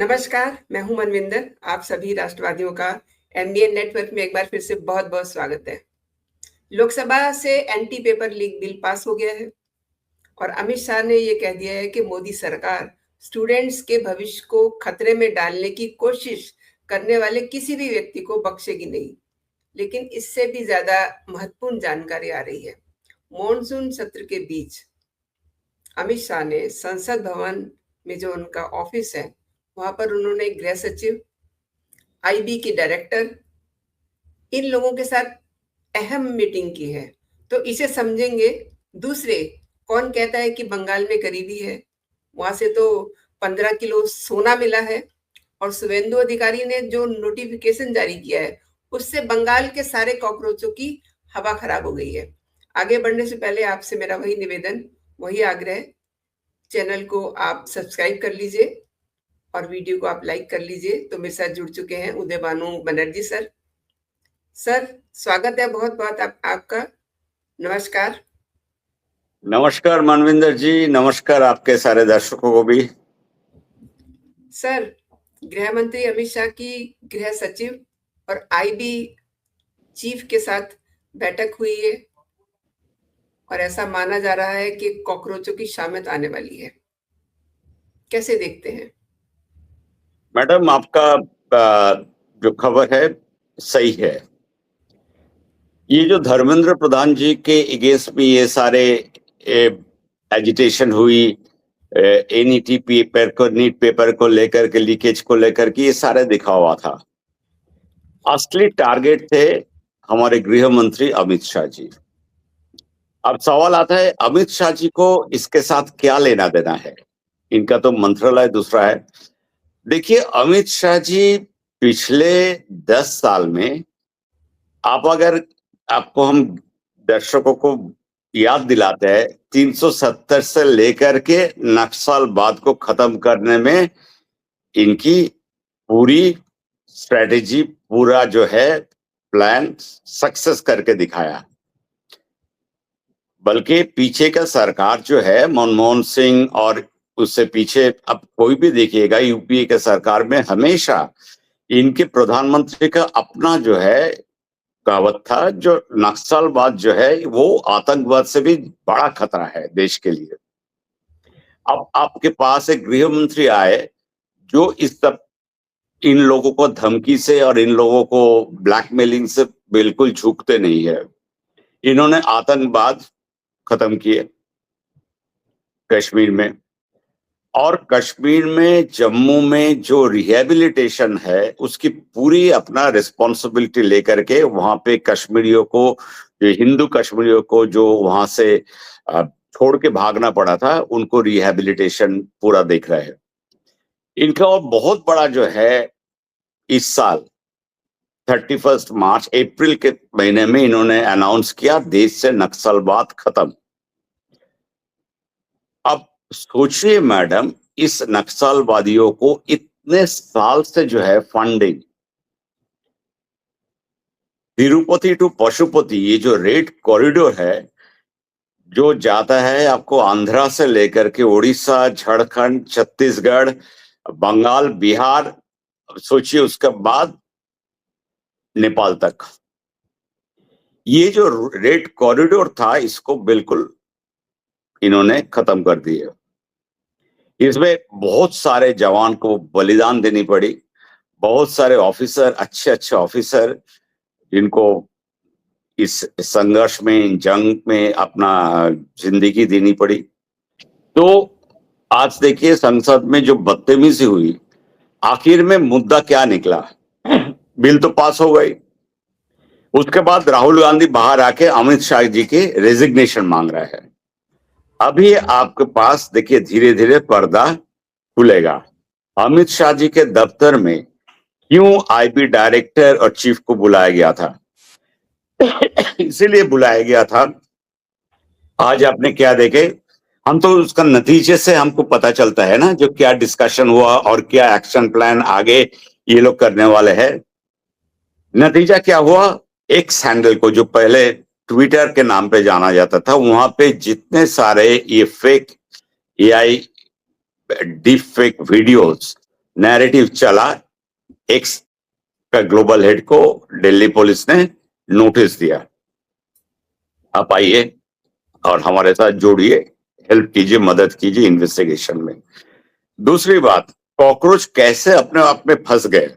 नमस्कार, मैं हूं मनविंदर। आप सभी राष्ट्रवादियों का एनडीए नेटवर्क में एक बार फिर से बहुत-बहुत स्वागत है। लोकसभा से anti paper leak bill pass हो गया है और अमित शाह ने ये कह दिया है कि मोदी सरकार स्टूडेंट्स के भविष्य को खतरे में डालने की कोशिश करने वाले किसी भी व्यक्ति को बख्शेगी नहीं। लेकिन इससे भी ज्यादा महत्वपूर्ण जानकारी आ रही है। मॉनसून सत्र के बीच अमित शाह ने संसद भवन में जो उनका ऑफिस है, वहां पर उन्होंने गृह सचिव, आईबी के डायरेक्टर, इन लोगों के साथ अहम मीटिंग की है। तो इसे समझेंगे। दूसरे, कौन कहता है कि बंगाल में गरीबी है? वहां से तो 15 किलो सोना मिला है और शुभेंदु अधिकारी ने जो नोटिफिकेशन जारी किया है, उससे बंगाल के सारे कॉकरोचों की हवा खराब हो गई है। आगे बढ़ने से पहले आपसे मेरा वही निवेदन, वही आग्रह, चैनल को आप सब्सक्राइब कर लीजिए और वीडियो को आप लाइक कर लीजिए। तो मेरे साथ जुड़ चुके हैं उदय भानु बनर्जी सर। सर, स्वागत है बहुत बहुत आपका। नमस्कार। नमस्कार मनविंदर जी, नमस्कार आपके सारे दर्शकों को भी। सर, गृह मंत्री अमित शाह की गृह सचिव और आईबी चीफ के साथ बैठक हुई है और ऐसा माना जा रहा है कि कॉकरोचों की शामत आने वाली है। कैसे देखते हैं? मैडम, आपका जो खबर है सही है। ये जो धर्मेंद्र प्रधान जी के अगेंस्ट में ये सारे एजिटेशन हुई, एनईटी पेपर को, नीट पेपर को लेकर के, लीकेज को लेकर के, ये सारे दिखावा था। असली टारगेट थे हमारे गृह मंत्री अमित शाह जी। अब सवाल आता है, अमित शाह जी को इसके साथ क्या लेना देना है? इनका तो मंत्रालय दूसरा है। देखिए, अमित शाह जी पिछले 10 साल में, आपको हम दर्शकों को याद दिलाते हैं, 370 से लेकर के नक्सलवाद को खत्म करने में इनकी पूरी स्ट्रेटेजी, पूरा जो है प्लान सक्सेस करके दिखाया। बल्कि पीछे का सरकार जो है, मनमोहन सिंह और उससे पीछे अब कोई भी देखिएगा, यूपीए के सरकार में हमेशा इनके प्रधानमंत्री का अपना जो है कहावत था, जो नक्सलवाद जो है वो आतंकवाद से भी बड़ा खतरा है देश के लिए। अब आपके पास एक गृह मंत्री आए जो इन लोगों को धमकी से और इन लोगों को ब्लैकमेलिंग से बिल्कुल झुकते नहीं है। इन्होंने आतंकवाद खत्म किए कश्मीर में, और कश्मीर में, जम्मू में जो रिहेबिलिटेशन है उसकी पूरी अपना रिस्पॉन्सिबिलिटी लेकर के वहां पे कश्मीरियों को, जो हिंदू कश्मीरियों को जो वहां से छोड़ के भागना पड़ा था, उनको रिहेबिलिटेशन पूरा देख रहे हैं। इनका और बहुत बड़ा जो है, इस साल 31 मार्च, अप्रैल के महीने में इन्होंने अनाउंस किया, देश से नक्सलवाद खत्म। अब सोचिए मैडम, इस नक्सलवादियों को इतने साल से जो है फंडिंग, तिरुपति टू पशुपति, ये जो रेड कॉरिडोर है जो जाता है आपको आंध्रा से लेकर के उड़ीसा, झारखंड, छत्तीसगढ़, बंगाल, बिहार, सोचिए उसके बाद नेपाल तक, ये जो रेड कॉरिडोर था इसको बिल्कुल इन्होंने खत्म कर दिया। इसमें बहुत सारे जवान को बलिदान देनी पड़ी, बहुत सारे ऑफिसर, अच्छे अच्छे ऑफिसर, जिनको इस संघर्ष में, जंग में अपना जिंदगी देनी पड़ी। तो आज देखिए, संसद में जो बदतमीजी हुई, आखिर में मुद्दा क्या निकला? बिल तो पास हो गई। उसके बाद राहुल गांधी बाहर आके अमित शाह जी की रेजिग्नेशन मांग रहे हैं। अभी आपके पास देखिए, धीरे धीरे पर्दा खुलेगा। अमित शाह जी के दफ्तर में क्यों आईबी डायरेक्टर और चीफ को बुलाया गया था? इसीलिए बुलाया गया था, आज आपने क्या देखे, हम तो उसका नतीजे से हमको पता चलता है ना, जो क्या डिस्कशन हुआ और क्या एक्शन प्लान आगे ये लोग करने वाले हैं। नतीजा क्या हुआ? एक हैंडल को, जो पहले ट्विटर के नाम पे जाना जाता था, वहां पे जितने सारे ये fake AI deep fake videos narrative चला, एक्स का ग्लोबल हेड को दिल्ली पुलिस ने नोटिस दिया, आप आइए और हमारे साथ जोड़िए, हेल्प कीजिए, मदद कीजिए इन्वेस्टिगेशन में। दूसरी बात, कॉकरोच कैसे अपने आप में फंस गए,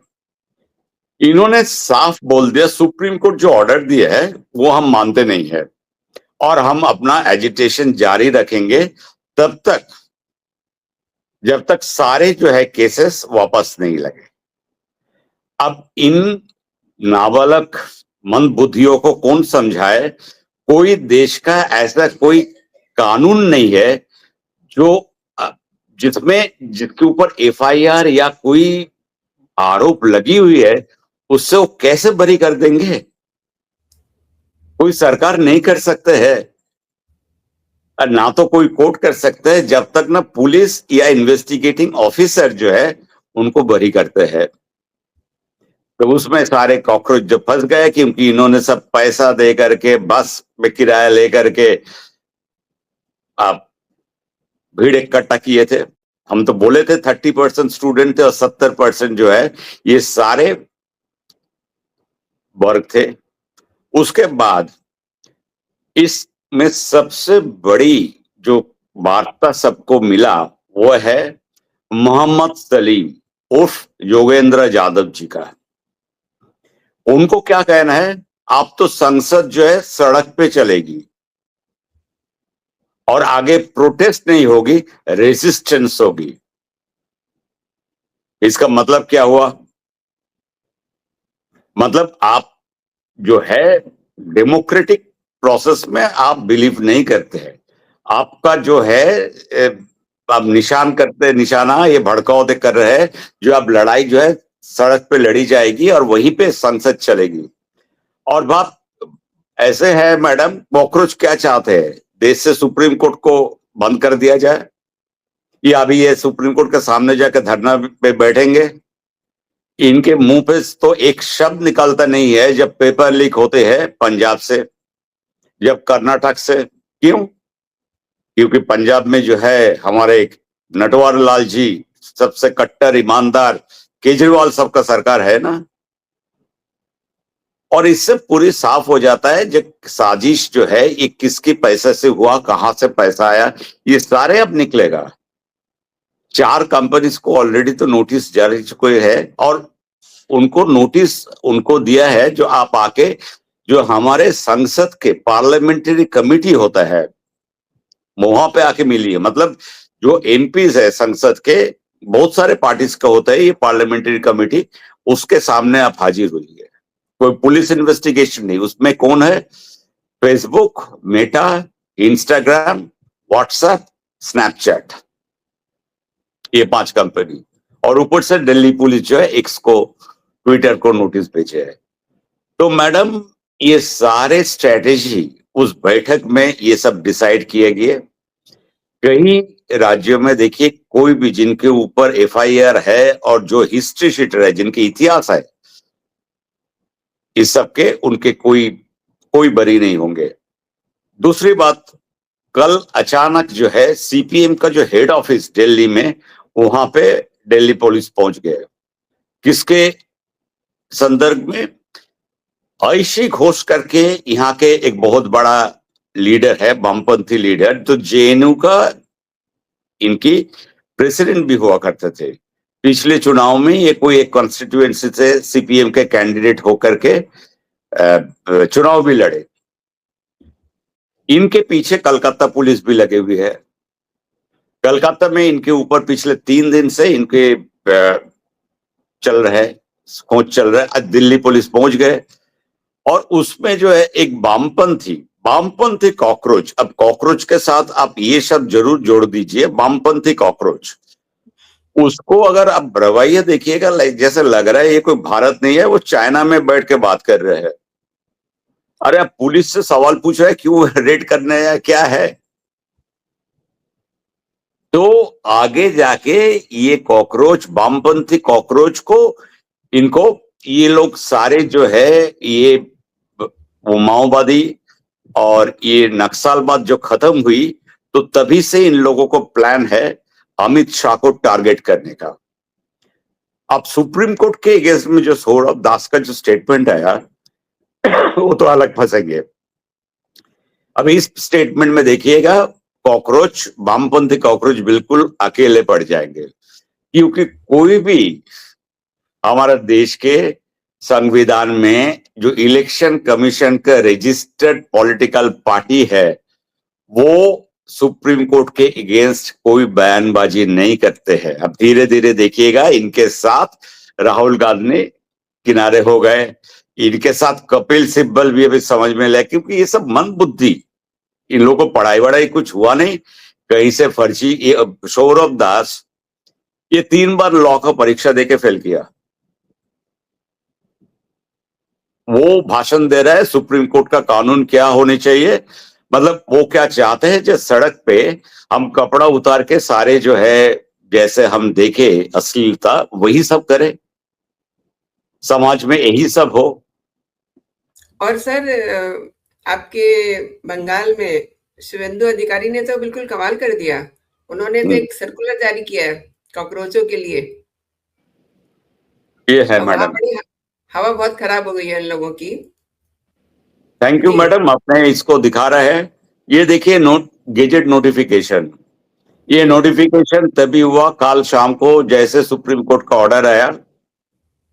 इन्होंने साफ बोल दिया सुप्रीम कोर्ट जो ऑर्डर दिया है वो हम मानते नहीं है और हम अपना एजिटेशन जारी रखेंगे तब तक जब तक सारे जो है केसेस वापस नहीं लगे। अब इन नाबालग मंदबुद्धियों को कौन समझाए, कोई देश का ऐसा कोई कानून नहीं है जो जिसके ऊपर एफआईआर या कोई आरोप लगी हुई है उससे वो कैसे बरी कर देंगे, कोई सरकार नहीं कर सकते है और ना तो कोई कोर्ट कर सकते हैं जब तक ना पुलिस या इन्वेस्टिगेटिंग ऑफिसर जो है उनको बरी करते हैं। तो उसमें सारे कॉकरोच जो फंस गए क्योंकि इन्होंने सब पैसा दे करके बस में किराया लेकर के आप भीड़ इकट्ठा किए थे। हम तो बोले थे 30% स्टूडेंट थे और 70% जो है ये सारे वर्ग थे। उसके बाद इसमें सबसे बड़ी जो वार्ता सबको मिला वो है मोहम्मद सलीम उर्फ योगेंद्र यादव जी का। उनको क्या कहना है, आप तो संसद जो है सड़क पे चलेगी और आगे प्रोटेस्ट नहीं होगी, रेजिस्टेंस होगी। इसका मतलब क्या हुआ, मतलब आप जो है डेमोक्रेटिक प्रोसेस में आप बिलीव नहीं करते हैं, आपका जो है आप निशाना ये भड़काऊ कर रहे हैं, जो आप लड़ाई जो है सड़क पे लड़ी जाएगी और वहीं पे संसद चलेगी। और बात ऐसे है मैडम, कॉकरोच क्या चाहते हैं, देश से सुप्रीम कोर्ट को बंद कर दिया जाए या अभी ये सुप्रीम कोर्ट के सामने जाकर धरना पे बैठेंगे। इनके मुंह पे तो एक शब्द निकलता नहीं है जब पेपर लीक होते हैं पंजाब से, जब कर्नाटक से। क्यों? क्योंकि पंजाब में जो है हमारे नटवर लाल जी सबसे कट्टर ईमानदार, केजरीवाल सबका सरकार है ना। और इससे पूरी साफ हो जाता है जो साजिश जो है ये किसके पैसे से हुआ, कहां से पैसा आया, ये सारे अब निकलेगा। 4 कंपनीज को ऑलरेडी तो नोटिस जारी चुके हैं और उनको नोटिस उनको दिया है जो आप आके जो हमारे संसद के पार्लियामेंट्री कमेटी होता है वहां पे आके मिली है। मतलब जो एमपीज है संसद के बहुत सारे पार्टीज का होता है ये पार्लियामेंट्री कमेटी, उसके सामने आप हाजिर हुई है। कोई पुलिस इन्वेस्टिगेशन नहीं, उसमें कौन है, Facebook, Meta, Instagram, WhatsApp, Snapchat, ये 5 कंपनी और ऊपर से दिल्ली पुलिस जो है एक्स को ट्विटर को नोटिस भेजे है। तो मैडम ये सारे स्ट्रेटेजी उस बैठक में ये सब डिसाइड किए गए। कई राज्यों में देखिए कोई भी जिनके ऊपर एफआईआर है और जो हिस्ट्री शीटर है, जिनके इतिहास है, इस सब के उनके कोई बरी नहीं होंगे। दूसरी बात, कल अचानक जो है सीपीएम का जो हेड ऑफिस दिल्ली में, वहां पे दिल्ली पुलिस पहुंच गए। किसके संदर्भ में, ऐशी घोष करके यहाँ के एक बहुत बड़ा लीडर है, वामपंथी लीडर, तो जेएनयू का इनकी प्रेसिडेंट भी हुआ करते थे। पिछले चुनाव में ये कोई एक कॉन्स्टिट्यूएंसी से सीपीएम के कैंडिडेट होकर के चुनाव भी लड़े। इनके पीछे कलकत्ता पुलिस भी लगे हुई है। कलकत्ता में इनके ऊपर पिछले 3 दिन से इनके चल रहे खोज चल रहा है। आज दिल्ली पुलिस पहुंच गए और उसमें जो है एक वामपंथी कॉकरोच, अब कॉकरोच के साथ आप ये शब्द जरूर जोड़ दीजिए, वामपंथी कॉकरोच। उसको अगर आप रवैया देखिएगा, जैसे लग रहा है ये कोई भारत नहीं है, वो चाइना में बैठ के बात कर रहे हैं। अरे आप पुलिस से सवाल पूछ रहे हैं क्यों रेड करने या क्या है। तो आगे जाके ये कॉकरोच, वामपंथी कॉकरोच को, इनको ये लोग सारे जो है ये वो माओवादी और ये नक्सलवाद जो खत्म हुई तो तभी से इन लोगों को प्लान है अमित शाह को टारगेट करने का। अब सुप्रीम कोर्ट के अगेंस्ट में जो सौरभ दास का जो स्टेटमेंट आया वो तो अलग फंसेंगे। अब इस स्टेटमेंट में देखिएगा, कॉकरोच, वामपंथी कॉकरोच बिल्कुल अकेले पड़ जाएंगे, क्योंकि कोई भी हमारा देश के संविधान में जो इलेक्शन कमीशन का रजिस्टर्ड पॉलिटिकल पार्टी है, वो सुप्रीम कोर्ट के अगेंस्ट कोई बयानबाजी नहीं करते हैं। अब धीरे धीरे देखिएगा, इनके साथ राहुल गांधी किनारे हो गए, इनके साथ कपिल सिब्बल भी अभी समझ में लाए, क्योंकि ये सब मन बुद्धि, इन लोगों को पढ़ाई वढ़ाई कुछ हुआ नहीं, कहीं से फर्जी। सौरभ दास ये 3 बार लॉ का परीक्षा देके फेल किया, वो भाषण दे रहा है सुप्रीम कोर्ट का कानून क्या होने चाहिए। मतलब वो क्या चाहते हैं, जो सड़क पे हम कपड़ा उतार के सारे जो है, जैसे हम देखे अश्लीलता, वही सब करे, समाज में यही सब हो। और सर आपके बंगाल में शुभेंदु अधिकारी ने तो बिल्कुल कमाल कर दिया। उन्होंने तो एक सर्कुलर जारी किया है कॉकरोचों के लिए। ये है और वहां मैडम। बड़ी हवा बहुत खराब हो गई है इन लोगों की। Thank you ji. मैडम, आपने इसको दिखा रहा है। ये देखिए गेजेट नोटिफिकेशन, ये नोटिफिकेशन तभी हुआ काल शाम को, जैसे सुप्रीम कोर्ट का ऑर्डर आया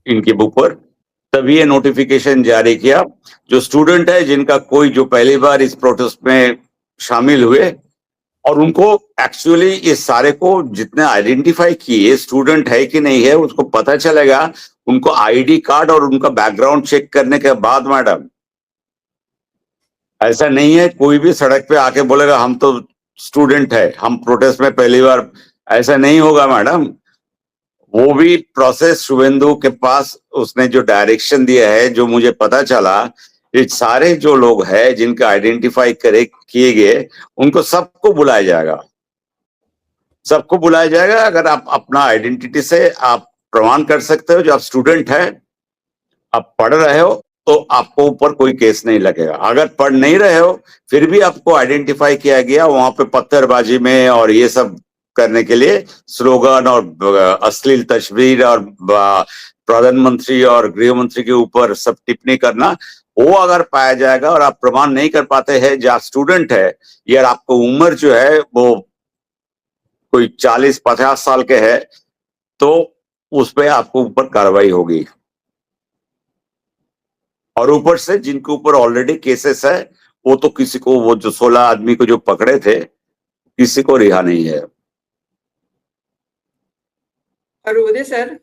इनके ऊपर, तभी ये नोटिफिकेशन जारी किया। जो स्टूडेंट है, जिनका कोई जो पहली बार इस प्रोटेस्ट में शामिल हुए, और उनको एक्चुअली इस सारे को जितने आइडेंटिफाई किए स्टूडेंट है कि नहीं है, उसको पता चलेगा उनको आईडी कार्ड और उनका बैकग्राउंड चेक करने के बाद। मैडम, ऐसा नहीं है कोई भी सड़क पे आके बोलेगा हम तो स्टूडेंट है, हम प्रोटेस्ट में पहली बार, ऐसा नहीं होगा मैडम। वो भी प्रोसेस शुभेंदु के पास, उसने जो डायरेक्शन दिया है, जो मुझे पता चला, ये सारे जो लोग हैं जिनका आइडेंटिफाई करे किए गए, उनको सबको बुलाया जाएगा, सबको बुलाया जाएगा। अगर आप अपना आइडेंटिटी से आप प्रमाण कर सकते हो जो आप स्टूडेंट है, आप पढ़ रहे हो, तो आपको ऊपर कोई केस नहीं लगेगा। अगर पढ़ नहीं रहे हो, फिर भी आपको आइडेंटिफाई किया गया, वहां पे पत्थरबाजी में और ये सब करने के लिए स्लोगन और अश्लील तस्वीर और प्रधानमंत्री और गृह मंत्री के ऊपर सब टिप्पणी करना, वो अगर पाया जाएगा और आप प्रमाण नहीं कर पाते हैं, जो स्टूडेंट है, यार आपको उम्र जो है वो कोई 40-50 साल के है, तो उस पर आपको ऊपर कार्रवाई होगी। और ऊपर से जिनके ऊपर ऑलरेडी केसेस है, वो तो किसी को, वो जो 16 आदमी को जो पकड़े थे, किसी को रिहा नहीं है। और उदय सर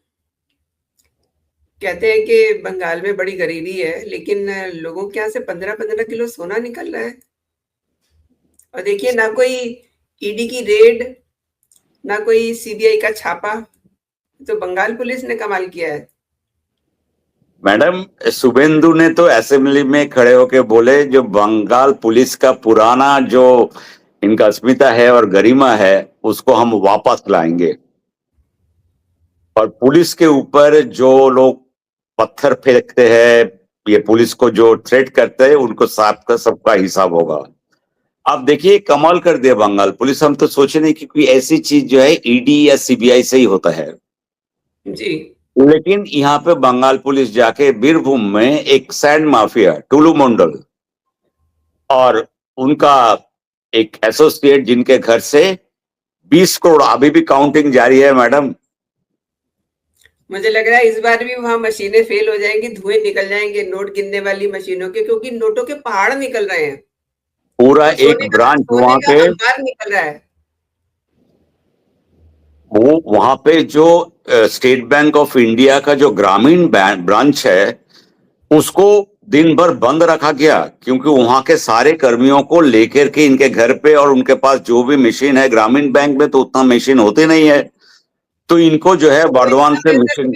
कहते हैं कि बंगाल में बड़ी गरीबी है, लेकिन लोगों के यहाँ से 15-15 किलो सोना निकल रहा है। और देखिए, ना कोई ईडी की रेड, ना कोई सीबीआई का छापा, तो बंगाल पुलिस ने कमाल किया है। मैडम, शुभेंदु ने तो असेंबली में खड़े होके बोले, जो बंगाल पुलिस का पुराना जो इनका अस्मिता है और गरिमा है, उसको हम वापस लाएंगे। और पुलिस के ऊपर जो लोग पत्थर फेंकते हैं, ये पुलिस को जो थ्रेट करते हैं, उनको सबका हिसाब होगा। आप देखिए, कमाल कर दिया बंगाल पुलिस। हम तो सोचे नहीं कि कोई ऐसी चीज जो है ईडी या सीबीआई से ही होता है, जी। लेकिन यहाँ पे बंगाल पुलिस जाके बीरभूम में एक सैंड माफिया टुलू मंडल और उनका एक एसोसिएट, जिनके घर से 20 करोड़, अभी भी काउंटिंग जारी है मैडम। मुझे लग रहा है इस बार भी वहां मशीनें फेल हो जाएंगी, धुएं निकल जाएंगे नोट गिनने वाली मशीनों के, क्योंकि नोटों के पहाड़ निकल रहे हैं। पूरा एक सोने का ब्रांच सोने वहां का पे, अंबार निकल रहा है। वो वहां पे जो स्टेट बैंक ऑफ इंडिया का जो ग्रामीण ब्रांच है, उसको दिन भर बंद रखा गया, क्योंकि वहां के सारे कर्मियों को लेकर के इनके घर पे, और उनके पास जो भी मशीन है, ग्रामीण बैंक में तो उतना मशीन होती नहीं है, तो इनको जो है तो बर्धमान से मशीन।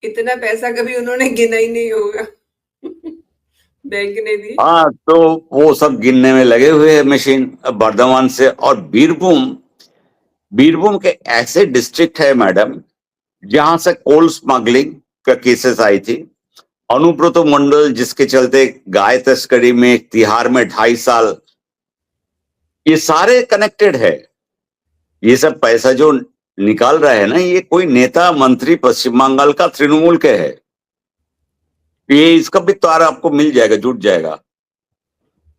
इतना पैसा कभी उन्होंने गिना ही नहीं होगा बैंक ने भी। हाँ, तो वो सब गिनने में लगे हुए हैं मशीन बर्धमान से। और बीरभूम, बीरभूम के ऐसे डिस्ट्रिक्ट है मैडम, जहां से कोल स्मगलिंग का केसेस आई थी। अनुब्रत मंडल, जिसके चलते गाय तस्करी में तिहाड़ में 2.5 साल, ये सारे कनेक्टेड है। ये सब पैसा जो निकाल रहा है ना, ये कोई नेता मंत्री पश्चिम बंगाल का तृणमूल के है। ये इसका भी तार आपको मिल जाएगा, जुट जाएगा।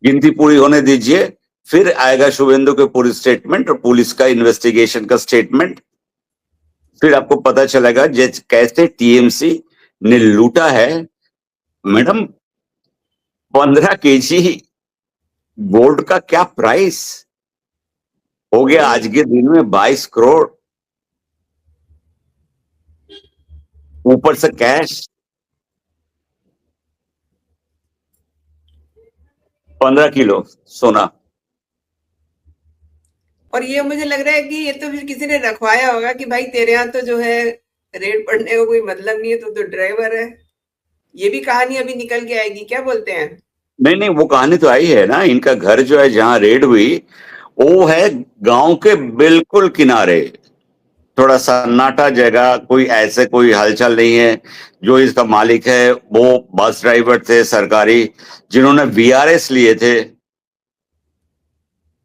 गिनती पूरी होने दीजिए, फिर आएगा शुभेंदु के पूरी स्टेटमेंट और पुलिस का इन्वेस्टिगेशन का स्टेटमेंट। फिर आपको पता चलेगा कैसे टीएमसी ने लूटा है। मैडम, 15 kg गोल्ड का क्या प्राइस हो गया आज के दिन में? 22 करोड़, ऊपर से कैश 15 किलो सोना। और ये मुझे लग रहा है कि ये तो फिर किसी ने रखवाया होगा कि भाई तेरे यहाँ तो जो है रेड पड़ने का कोई मतलब नहीं है, तो ड्राइवर है। ये भी कहानी अभी निकल के आएगी, क्या बोलते हैं? नहीं नहीं, वो कहानी तो आई है ना। इनका घर जो है जहां रेड हुई, वो है गांव के बिल्कुल किनारे, थोड़ा सन्नाटा जगह, कोई ऐसे कोई हलचल नहीं है। जो इसका मालिक है वो बस ड्राइवर थे सरकारी, जिन्होंने वीआरएस लिए थे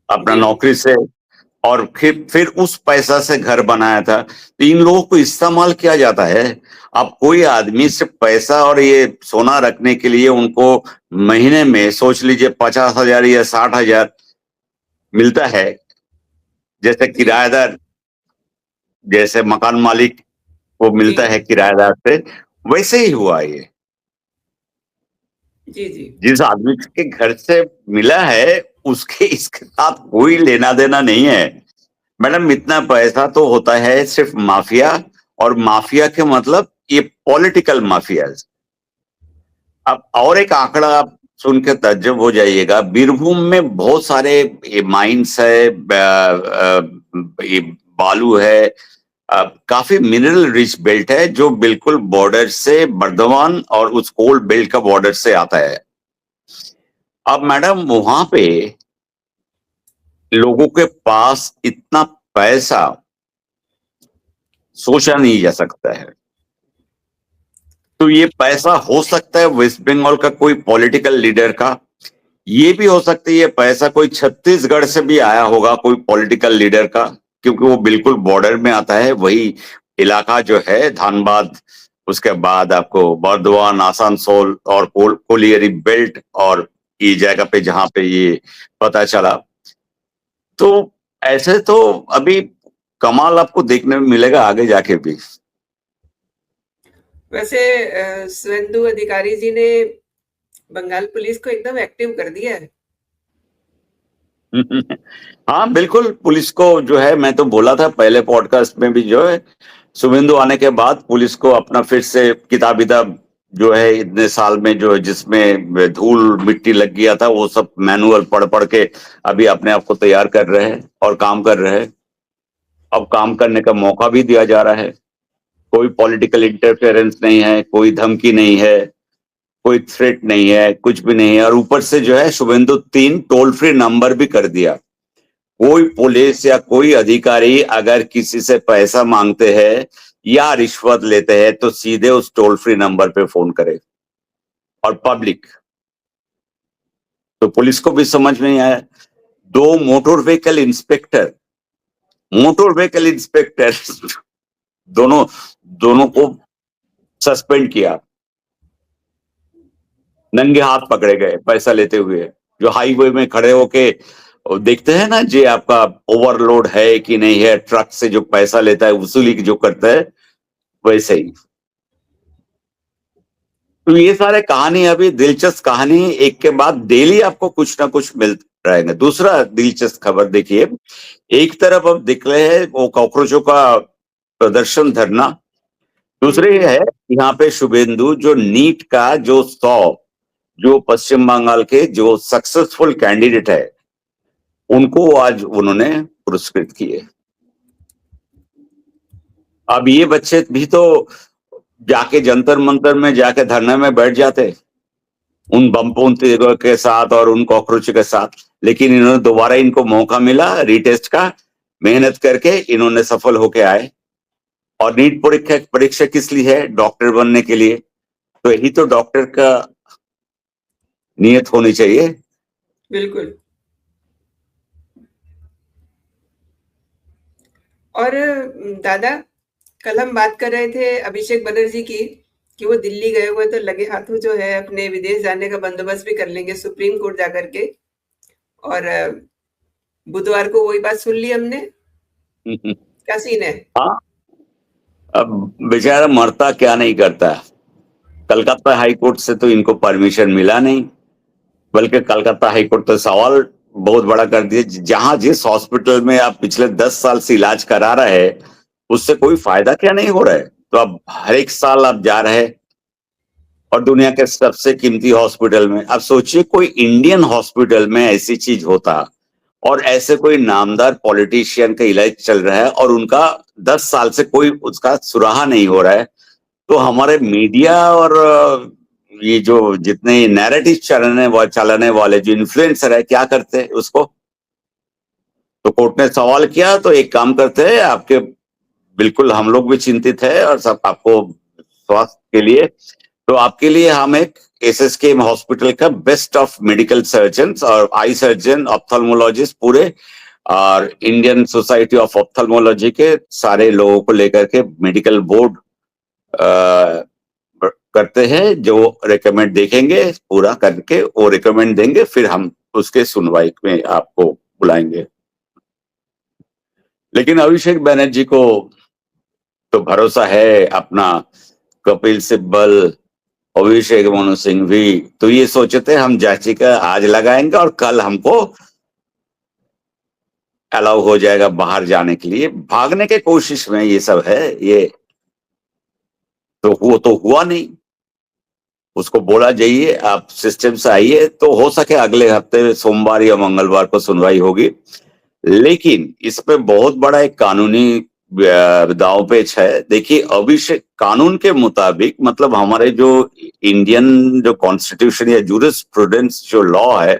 अपना जी। नौकरी से, और फिर उस पैसा से घर बनाया था। तो इन लोगों को इस्तेमाल किया जाता है। अब कोई आदमी से पैसा और ये सोना रखने के लिए उनको महीने में सोच लीजिए 50,000 या 60,000 मिलता है। जैसे जी। किराएदार, जैसे मकान मालिक को जी। मिलता है किराएदार से, वैसे ही हुआ ये। जी। जी। जिस आदमी के घर से मिला है उसके इसके साथ कोई लेना देना नहीं है। मैडम, इतना पैसा तो होता है सिर्फ माफिया, और माफिया के मतलब ये पॉलिटिकल माफिया। अब और एक आंकड़ा आप सुन के ताज्जुब हो जाइएगा। बीरभूम में बहुत सारे माइंस है, ये बालू है, काफी मिनरल रिच बेल्ट है जो बिल्कुल बॉर्डर से बर्धमान और उस कोल बेल्ट का बॉर्डर से आता है। अब मैडम, वहां पे लोगों के पास इतना पैसा सोचा नहीं जा सकता है। तो ये पैसा हो सकता है वेस्ट बंगाल का कोई पॉलिटिकल लीडर का, ये भी हो सकता है ये पैसा कोई छत्तीसगढ़ से भी आया होगा कोई पॉलिटिकल लीडर का, क्योंकि वो बिल्कुल बॉर्डर में आता है। वही इलाका जो है धानबाद, उसके बाद आपको बर्दवान, आसनसोल और कोलियरी बेल्ट, और ये जगह पे जहां पे ये पता चला। तो ऐसे तो अभी कमाल आपको देखने में मिलेगा आगे जाके भी। वैसे सुवेंदु अधिकारी जी ने बंगाल पुलिस को एकदम एक्टिव कर दिया है। हाँ बिल्कुल, पुलिस को जो है, मैं तो बोला था पहले पॉडकास्ट में भी, जो है शुभेंदु आने के बाद पुलिस को अपना फिर से किताब विताब जो है इतने साल में जो जिसमें धूल मिट्टी लग गया था, वो सब मैनुअल पढ़ पढ़ के अभी अपने आप को तैयार कर रहे हैं और काम कर रहे हैं। अब काम करने का मौका भी दिया जा रहा है। कोई पॉलिटिकल इंटरफेरेंस नहीं है, कोई धमकी नहीं है, कोई थ्रेट नहीं है, कुछ भी नहीं है। और ऊपर से जो है शुभेंदु 3 टोल फ्री नंबर भी कर दिया। कोई पुलिस या कोई अधिकारी अगर किसी से पैसा मांगते हैं या रिश्वत लेते हैं तो सीधे उस टोल फ्री नंबर पे फोन करे। और पब्लिक, तो पुलिस को भी समझ में नहीं आया। 2 मोटर व्हीकल इंस्पेक्टर दोनों दोनों को सस्पेंड किया, नंगे हाथ पकड़े गए पैसा लेते हुए। जो हाईवे में खड़े होके देखते हैं ना जी आपका ओवरलोड है कि नहीं है, ट्रक से जो पैसा लेता है, वसूली जो करता है, वैसे ही। तो ये सारे कहानी, अभी दिलचस्प कहानी एक के बाद डेली आपको कुछ ना कुछ मिल रहेगा। दूसरा दिलचस्प खबर देखिए, एक तरफ अब दिख रहे हैं वो कॉकरोचों का प्रदर्शन, धरना। दूसरी हम्म। है यहाँ पे शुभेंदु जो नीट का जो 100 जो पश्चिम बंगाल के जो सक्सेसफुल कैंडिडेट है उनको आज उन्होंने पुरस्कृत किए। अब ये बच्चे भी तो जाके जंतर मंतर में जाके धरने में बैठ जाते उन बमपोंती के साथ और उन कॉकरोच के साथ, लेकिन इन्होंने दोबारा, इनको मौका मिला रीटेस्ट का, मेहनत करके इन्होंने सफल होके आए। और नीट परीक्षा परीक्षा किस लिए है? डॉक्टर बनने के लिए। तो यही तो डॉक्टर का नियत होनी चाहिए। बिल्कुल। और दादा, कल हम बात कर रहे थे अभिषेक बनर्जी की कि वो दिल्ली गए हुए तो लगे हाथों जो है अपने विदेश जाने का बंदोबस्त भी कर लेंगे सुप्रीम कोर्ट जाकर के। और बुधवार को वही बात सुन ली हमने। क्या सीन है? हाँ, अब बेचारा मरता क्या नहीं करता। कलकत्ता हाई कोर्ट से तो इनको परमिशन मिला नहीं, बल्कि कलकत्ता हाई कोर्ट तो सवाल बहुत बड़ा कर दिया, जहां जिस हॉस्पिटल में आप पिछले 10 साल से इलाज करा रहे हैं उससे कोई फायदा क्या नहीं हो रहा है। तो अब हर एक साल आप जा रहे हैं और दुनिया के सबसे कीमती हॉस्पिटल में। अब सोचिए कोई इंडियन हॉस्पिटल में ऐसी चीज होता और ऐसे कोई नामदार पॉलिटिशियन का इलाज चल रहा है और उनका 10 साल से कोई उसका सुराहा नहीं हो रहा है। तो हमारे मीडिया और ये जो जितने नैरेटिव चलाने वाले जो इन्फ्लुएंसर है क्या करते हैं उसको। तो कोर्ट ने सवाल किया तो एक काम करते हैं, आपके बिल्कुल हम लोग भी चिंतित है और सब आपको स्वास्थ्य के लिए, तो आपके लिए हम एक एसएसकेएम हॉस्पिटल का बेस्ट ऑफ मेडिकल सर्जन्स और आई सर्जन ऑप्थेल्मोलॉजिस्ट पूरे और इंडियन सोसाइटी ऑफ ऑप्थेल्मोलॉजी के सारे लोगों को लेकर के मेडिकल बोर्ड करते हैं, जो रिकमेंड देखेंगे पूरा करके वो रिकमेंड देंगे, फिर हम उसके सुनवाई में आपको बुलाएंगे। लेकिन अभिषेक बनर्जी को तो भरोसा है अपना, कपिल सिब्बल, अभिषेक मनु सिंघवी तो ये सोचे थे हम याचिका आज लगाएंगे और कल हमको अलाउ हो जाएगा बाहर जाने के लिए। भागने के कोशिश में ये सब है, ये तो हुआ नहीं। उसको बोला जाइए आप सिस्टम से आइए, तो हो सके अगले हफ्ते सोमवार या मंगलवार को सुनवाई होगी। लेकिन इस पे बहुत बड़ा एक कानूनी दांव पेच है। देखिए अभिषेक कानून के मुताबिक, मतलब हमारे जो इंडियन जो कॉन्स्टिट्यूशन या जूरिस्प्रूडेंस जो लॉ है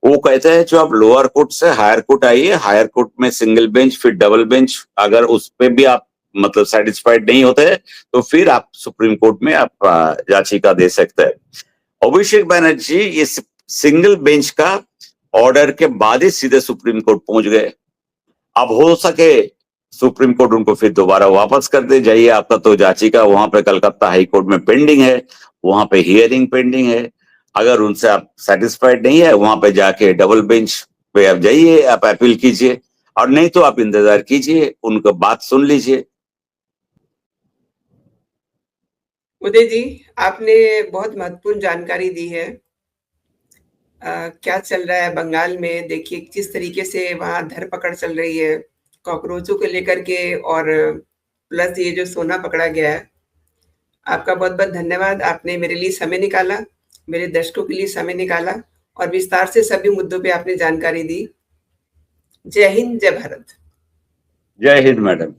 वो कहते हैं जो आप लोअर कोर्ट से हायर कोर्ट आइए, हायर कोर्ट में सिंगल बेंच फिर डबल बेंच, अगर उस पे भी आप मतलब सेटिस्फाइड नहीं होते तो फिर आप सुप्रीम कोर्ट में आप याचिका दे सकते हैं। अभिषेक बनर्जी इस सिंगल बेंच का ऑर्डर के बाद ही सीधे सुप्रीम कोर्ट पहुंच गए। अब हो सके सुप्रीम कोर्ट उनको फिर दोबारा वापस कर दे, जाइए आपका तो याचिका वहां पे कलकत्ता हाई कोर्ट में पेंडिंग है, वहां पे हियरिंग पेंडिंग है। अगर उनसे आप सेटिस्फाइड नहीं है वहां पे जाके डबल बेंच पे आप जाइए, आप अपील कीजिए, और नहीं तो आप इंतजार कीजिए, उनका बात सुन लीजिए। उदय जी, आपने बहुत महत्वपूर्ण जानकारी दी है। क्या चल रहा है बंगाल में, देखिए किस तरीके से वहाँ धरपकड़ चल रही है कॉकरोचों को लेकर के, और प्लस ये जो सोना पकड़ा गया है। आपका बहुत बहुत धन्यवाद, आपने मेरे लिए समय निकाला, मेरे दर्शकों के लिए समय निकाला और विस्तार से सभी मुद्दों पे आपने जानकारी दी। जय हिंद, जय भारत। जय हिंद मैडम।